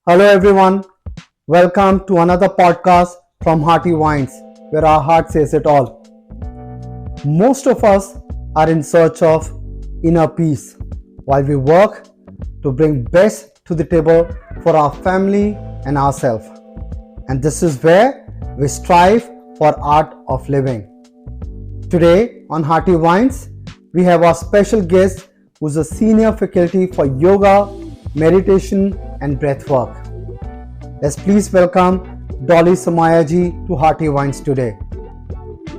Hello, everyone. Welcome to another podcast from Hearty Wines, where our heart says it all. Most of us are in search of inner peace while we work to bring best to the table for our family and ourselves. And this is where we strive for art of living. Today on Hearty Wines, we have our special guest who's a senior faculty for yoga, meditation, and breathwork. Let's please welcome Dolly Somayaji to Hearty Wines today.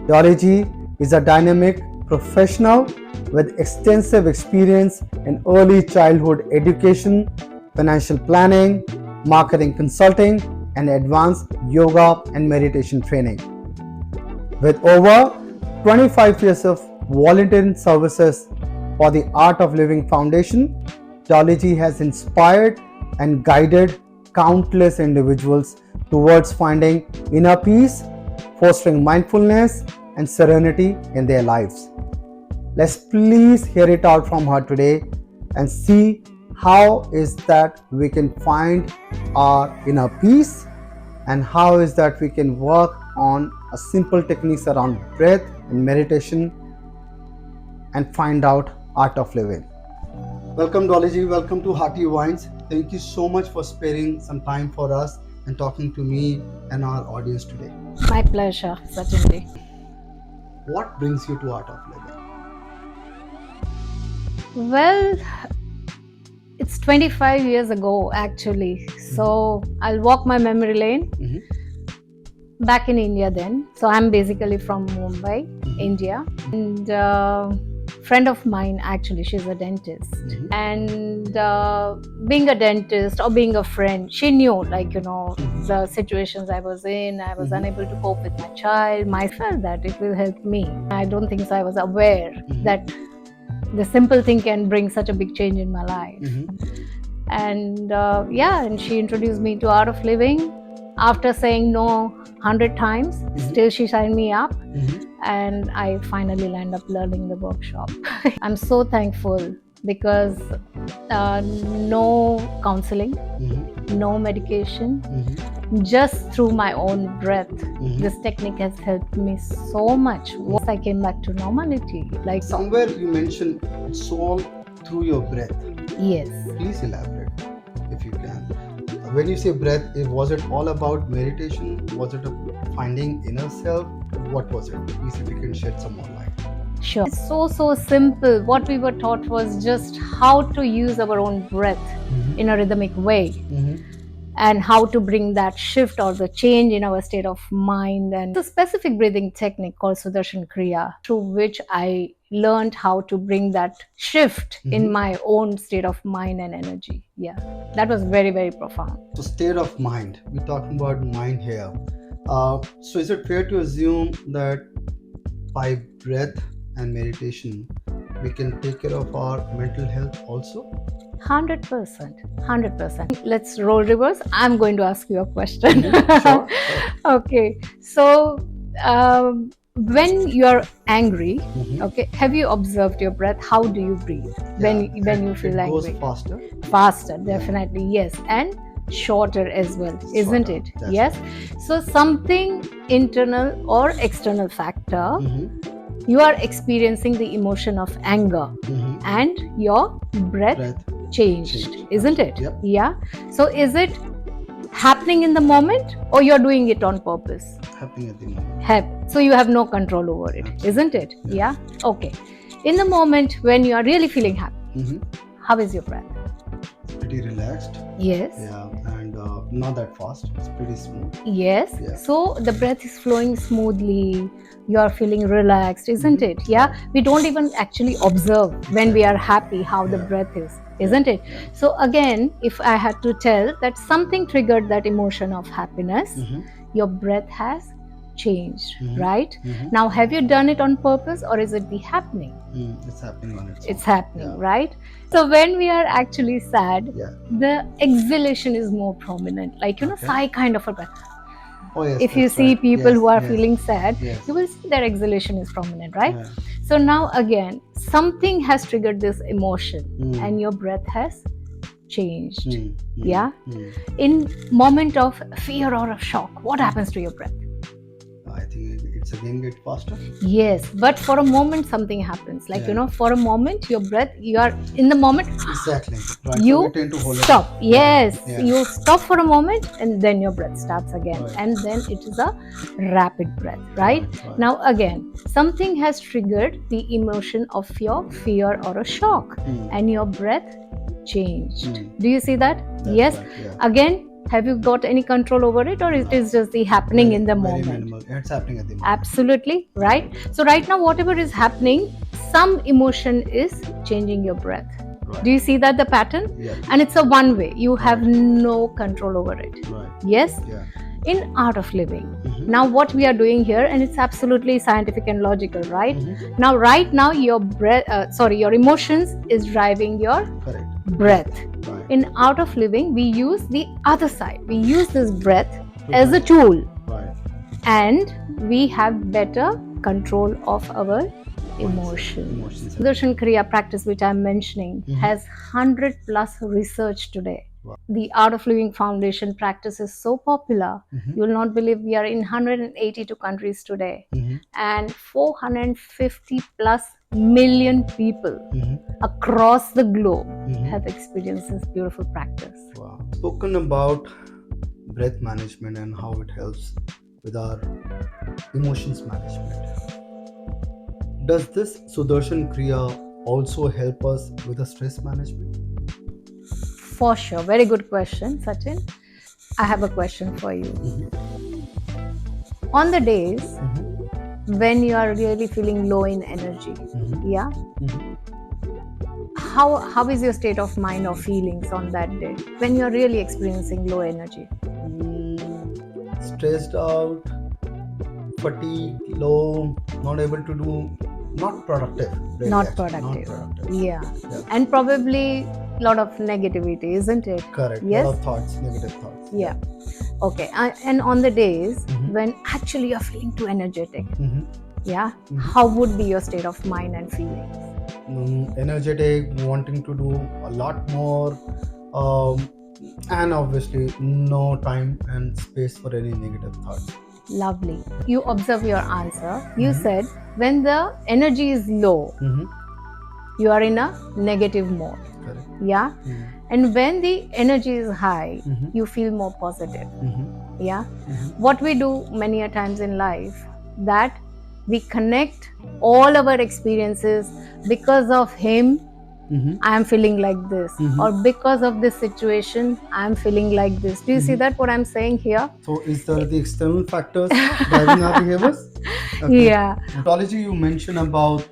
Dolly ji is a dynamic professional with extensive experience in early childhood education, financial planning, marketing consulting, and advanced yoga and meditation training. With over 25 years of volunteering services for the Art of Living Foundation, Dolly ji has inspired and guided countless individuals towards finding inner peace, fostering mindfulness and serenity in their lives. Let's please hear it out from her today and see how is that we can find our inner peace and how is that we can work on a simple techniques around breath and meditation and find out art of living. Welcome Dolly ji, welcome to Hearty Wines. Thank you so much for sparing some time for us and talking to me and our audience today. My pleasure, certainly. What brings you to art of living? Well, it's 25 years ago actually. So I'll walk my memory lane. Back in India then. So I'm basically from Mumbai, India. And friend of mine actually, she's a dentist. And being a dentist or being a friend, she knew the situations I was in. I was unable to cope with my child. I felt that it will help me. I don't think so I was aware that the simple thing can bring such a big change in my life. And she introduced me to Art of Living. After saying no 100 times, still she signed me up. And I finally landed up learning the workshop. I'm so thankful because no counseling, no medication, just through my own breath. This technique has helped me so much. Once I came back to normality. Like somewhere you mentioned it's all through your breath. Yes. Please elaborate if you can. When you say breath, was it all about meditation? Was it finding inner self? What was it? Please, if you can shed some more light. Sure. It's so simple. What we were taught was just how to use our own breath in a rhythmic way. And how to bring that shift or the change in our state of mind. And it's a specific breathing technique called Sudarshan Kriya, through which I learned how to bring that shift in my own state of mind and energy. Yeah, that was very, very profound. So state of mind, we're talking about mind here. So is it fair to assume that by breath and meditation, we can take care of our mental health also? 100%. Let's roll reverse. I'm going to ask you a question. Sure. Okay. So when you're angry, okay, have you observed your breath? How do you breathe when you feel angry? It goes Faster, definitely. Yes. And shorter as well, isn't it? Yes. Right. So something internal or external factor, you are experiencing the emotion of anger and your breath changed, isn't it? Yep. Yeah. So is it happening in the moment or you're doing it on purpose? Happening at the moment. So you have no control over it, isn't it? Yeah. Okay. In the moment when you are really feeling happy, how is your breath? Pretty relaxed. Yes. Yeah, and not that fast. It's pretty smooth. Yes. Yeah. So the breath is flowing smoothly. You are feeling relaxed, isn't it? Yeah. We don't even actually observe when we are happy how the breath is, isn't it? So again, if I had to tell that something triggered that emotion of happiness, your breath has changed, right? Now, have you done it on purpose or is it the happening? It's happening on its own. It's happening, right? So when we are actually sad, the exhalation is more prominent, sigh kind of a breath. Oh, yes, if you see right. people who are feeling sad, you will see their exhalation is prominent, right? So now again, something has triggered this emotion and your breath has changed. Mm, mm, Yeah. mm. In moment of fear or of shock, what happens to your breath? I think it's again get faster. Yes, but for a moment something happens. Like, Yeah. for a moment, your breath, you are in the moment, Exactly. Right. So you we tend to hold it. stop. Yes, Yeah. you stop for a moment and then your breath starts again. Right. And then it is a rapid breath, right? Right. Now, again, something has triggered the emotion of your fear or a shock, Mm. and your breath changed. Mm. Do you see that? That's Yes. right, yeah. Again, have you got any control over it, or it No. is just the happening Very- in the very moment? minimal. It's happening at the moment. Absolutely, right? So, right now, whatever is happening, some emotion is changing your breath. Right. Do you see that the pattern? Yeah. And it's a one way, you have Right. no control over it. Right. Yes. Yeah. In art of living, Mhm. now what we are doing here, and it's absolutely scientific and logical, right? Mhm. Now, right now, your your emotions is driving your Correct. breath. Right. In art of living, we use the other side. We use this breath To as a drive. tool, Right. and we have better control of our emotions. Emotions. Sudarshan Kriya practice, which I'm mentioning, Mhm. has 100 plus research today. Wow. The Art of Living Foundation practice is so popular. Mhm. You will not believe we are in 182 countries today, Mhm. and 450 plus million people Mhm. across the globe Mhm. have experienced this beautiful practice. Wow. Spoken about breath management and how it helps with our emotions management. Does this Sudarshan Kriya also help us with the stress management? For sure. Very good question, Sachin. I have a question for you. Mhm. On the days Mhm. when you are really feeling low in energy, Mhm. yeah, Mhm. how is your state of mind or feelings on that day when you are really experiencing low energy? Stressed out, fatigued, low, not able to do, not productive. Really, Not actually, productive. Not productive. Yeah. Yeah. And probably a lot of negativity, isn't it? Correct. Yes. Lot of thoughts, negative thoughts. Yeah. Okay. And on the days Mhm. when actually you're feeling too energetic, Mhm. yeah, Mhm. how would be your state of mind and feelings? Energetic, wanting to do a lot more, and obviously no time and space for any negative thoughts. Lovely. You observe your answer. You Mhm. said when the energy is low, Mhm. you are in a negative mode. Correct. Yeah. Mhm. And when the energy is high, Mhm. you feel more positive. Mhm. Yeah. Mhm. What we do many a times in life, that we connect all our experiences because of him. Mhm. I am feeling like this, Mhm. or because of this situation, I am feeling like this. Do you see Mhm. that what I'm saying here? So, is there the external factors driving our behaviors? Yeah. Ontology, you mentioned about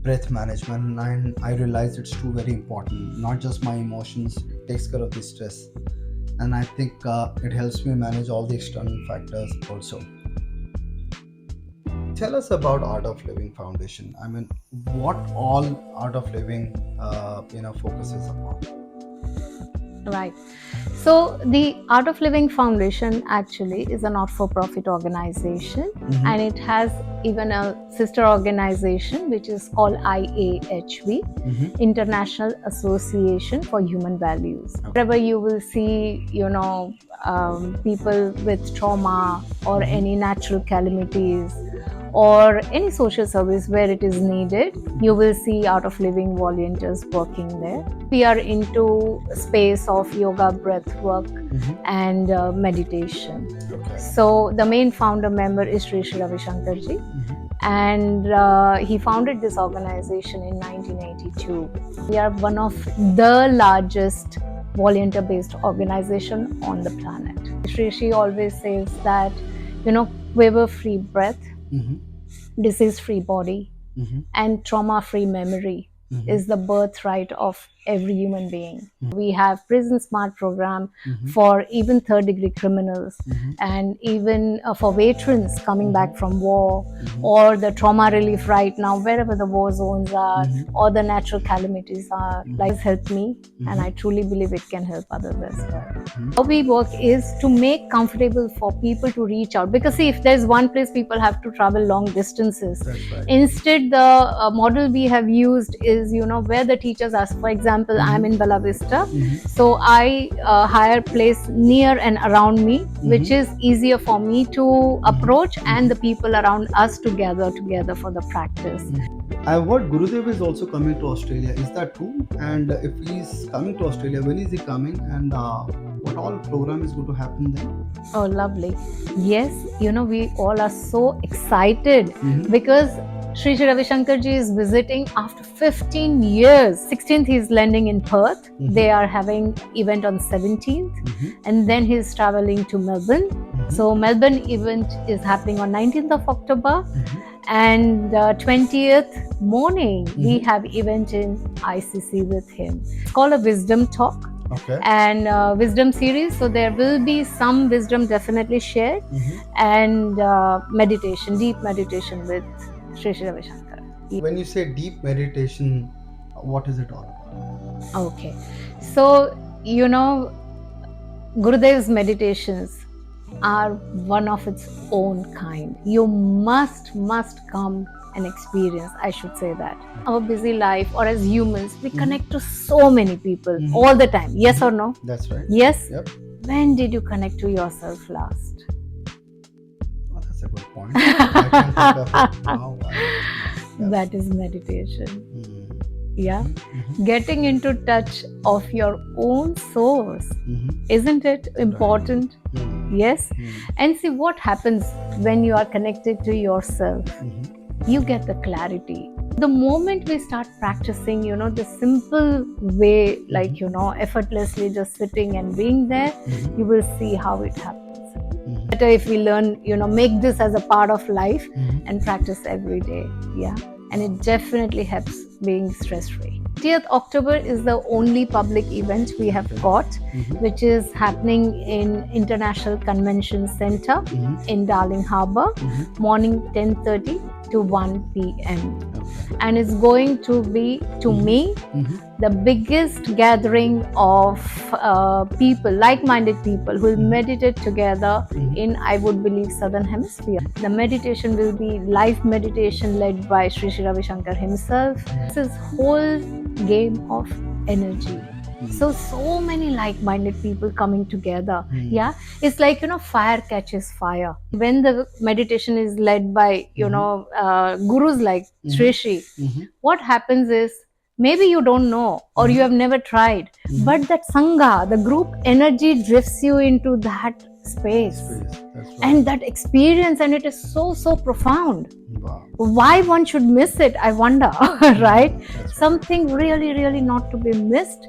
breath management, and I realized it's too very important. Not just my emotions, it takes care of the stress, and I think it helps me manage all the external factors also. Tell us about Art of Living Foundation. I mean, what all Art of Living, focuses upon. Right. So, the Art of Living Foundation actually is a not for profit organization, Mhm. and it has even a sister organization which is called IAHV, Mhm. International Association for Human Values. Okay. Wherever you will see, people with trauma or Mhm. any natural calamities or any social service where it is needed, you will see Art of Living volunteers working there. We are into space of yoga, breath work, Mhm. and meditation. Okay. So the main founder member is Sri Sri Ravi Shankarji, Mhm. and he founded this organization in 1982. We are one of the largest volunteer-based organization on the planet. Sri always says that, quiver-free breath, Mhm. disease-free body, Mhm. and trauma-free memory Mhm. is the birthright of every human being. Mhm. We have Prison Smart program Mhm. for even third degree criminals, Mhm. and even for veterans coming back from war, Mhm. or the trauma relief right now wherever the war zones are, Mhm. or the natural calamities are. Mhm. Like, it's helped me, and Mhm. I truly believe it can help others as well. Mhm. How we work is to make comfortable for people to reach out, because see, if there's one place people have to travel long distances, That's right. instead the model we have used is, where the teachers ask, for example, example, I'm in Bella Vista, Mhm. so I hire place near and around me, which is easier for me to approach, and the people around us to gather together for the practice. I've heard Gurudev is also coming to Australia. Is that true? And if he's coming to Australia, when is he coming? And what all program is going to happen then? Oh, lovely. Yes, we all are so excited Mhm. because Sri Sri Ravi Shankar ji is visiting after 15 years. 16th he is landing in Perth. Mhm. They are having event on 17th, Mhm. and then he is traveling to Melbourne. So Melbourne event is happening on 19th of October, Mhm. and 20th morning we Mhm. have event in ICC with him. It's called a wisdom talk Okay. and wisdom series, so there will be some wisdom definitely shared, Mhm. and meditation, deep meditation with Sri Sri Ravi Shankar. When you say deep meditation, what is it all about? Okay, so Gurudev's meditations are one of its own kind. You must come and experience, I should say that. Our busy life, or as humans, we connect to so many people all the time. Yes or no? That's right. Yes. Yep. When did you connect to yourself last? Oh, that's a good point. I can think of it now. Yes. That is meditation. Mhm. Yeah. Mhm. Getting into touch of your own source. Mhm. Isn't it important? Mhm. Yes. Mhm. And see what happens when you are connected to yourself. Mhm. You get the clarity. The moment we start practicing, the simple way, like, effortlessly just sitting and being there, Mhm. you will see how it happens. Mhm. Better if we learn, make this as a part of life Mhm. and practice every day. Yeah. And it definitely helps being stress free. 30th October is the only public event we have got, Mhm. which is happening in International Convention Center Mhm. in Darling Harbour, Mhm. morning 10:30 to 1 p.m. Okay. And it's going to be, to me, Mhm. the biggest gathering of people, like-minded people, who will meditate together in, I would believe, Southern Hemisphere. The meditation will be live meditation led by Sri Sri Ravi Shankar himself. This is whole game of energy. So many like-minded people coming together. Yeah, it's like, fire catches fire. When the meditation is led by, gurus like Sri Sri, what happens is, maybe you don't know or you have never tried, but that sangha, the group energy, drifts you into that space. That's right. And that experience, and it is so profound. Wow. Why one should miss it, I wonder. Right? That's right. Something really not to be missed,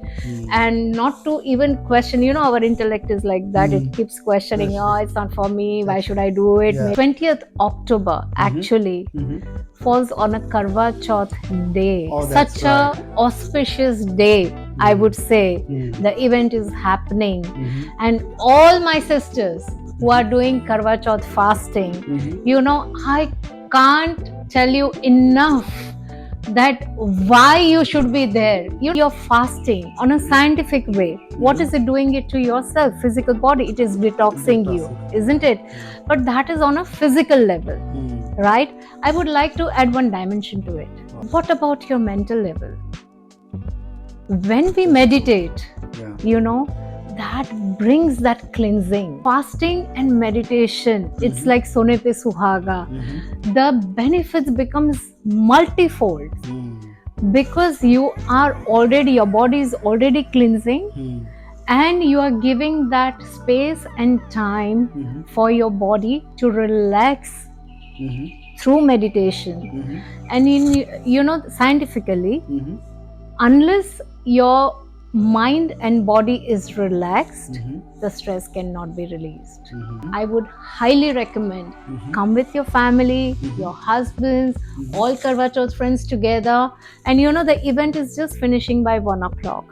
and not to even question. Our intellect is like that. It keeps questioning. That's Oh, right. it's not for me. Why should I do it? Yeah. 20th October actually falls on a Karwa Chauth day. Oh, that's Such right. a auspicious day, I would say. The event is happening, and all my sisters who are doing Karwa Chauth fasting, I can't tell you enough that why you should be there. You're fasting on a scientific way. What is it doing it to yourself, physical body? It is detoxing you, isn't it? But that is on a physical level, right? I would like to add one dimension to it. What about your mental level? When we meditate, that brings that cleansing. Fasting and meditation, it's like Sone Pe Suhaga. The benefits becomes multifold, because your body is already cleansing, and you are giving that space and time for your body to relax through meditation. And scientifically, unless your mind and body is relaxed, the stress cannot be released. I would highly recommend, come with your family, your husbands, all Karwa Chauth friends together. And the event is just finishing by 1 o'clock.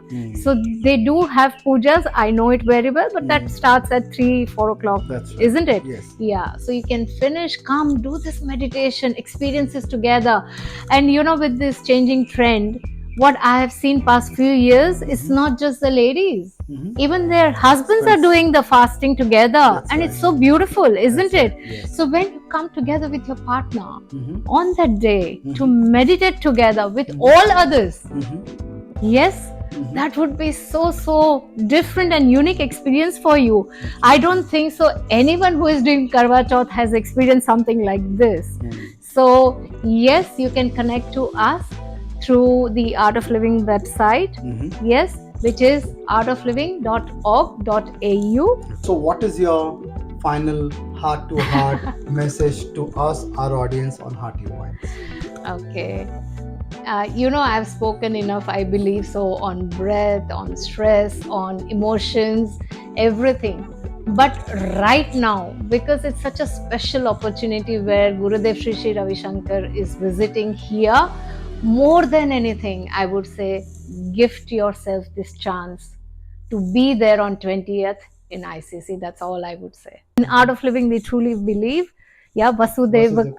So they do have pujas, I know it very well, but that starts at 3-4 o'clock. That's right. Isn't it? Yes. Yeah, so you can finish, come do this meditation, experiences together. And with this changing trend, what I have seen past few years, it's not just the ladies, even their husbands are doing the fasting together. That's and right. It's so beautiful, isn't That's it? right. Yes. So when you come together with your partner on that day to meditate together with all others, yes, that would be so different and unique experience for you. I don't think so anyone who is doing Karwa Chauth has experienced something like this. So yes, you can connect to us through the Art of Living website. Yes, which is artofliving.org.au. So, what is your final heart to heart message to us, our audience on Hearty Wines? Okay. I've spoken enough, I believe so, on breath, on stress, on emotions, everything. But right now, because it's such a special opportunity where Gurudev Sri Sri Ravi Shankar is visiting here, more than anything, I would say, gift yourself this chance to be there on 20th in ICC. That's all I would say. In Art of Living, we truly believe, Vasudeva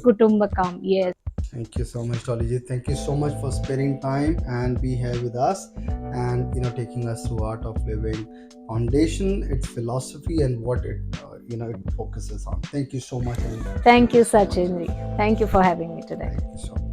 Kutumbakam. Yes. Thank you so much, Dollyji. Thank you so much for spending time and be here with us, and taking us through Art of Living foundation, its philosophy, and what it it focuses on. Thank you so much. Thank you, Sachin. Thank you for having me today. Thank you so much.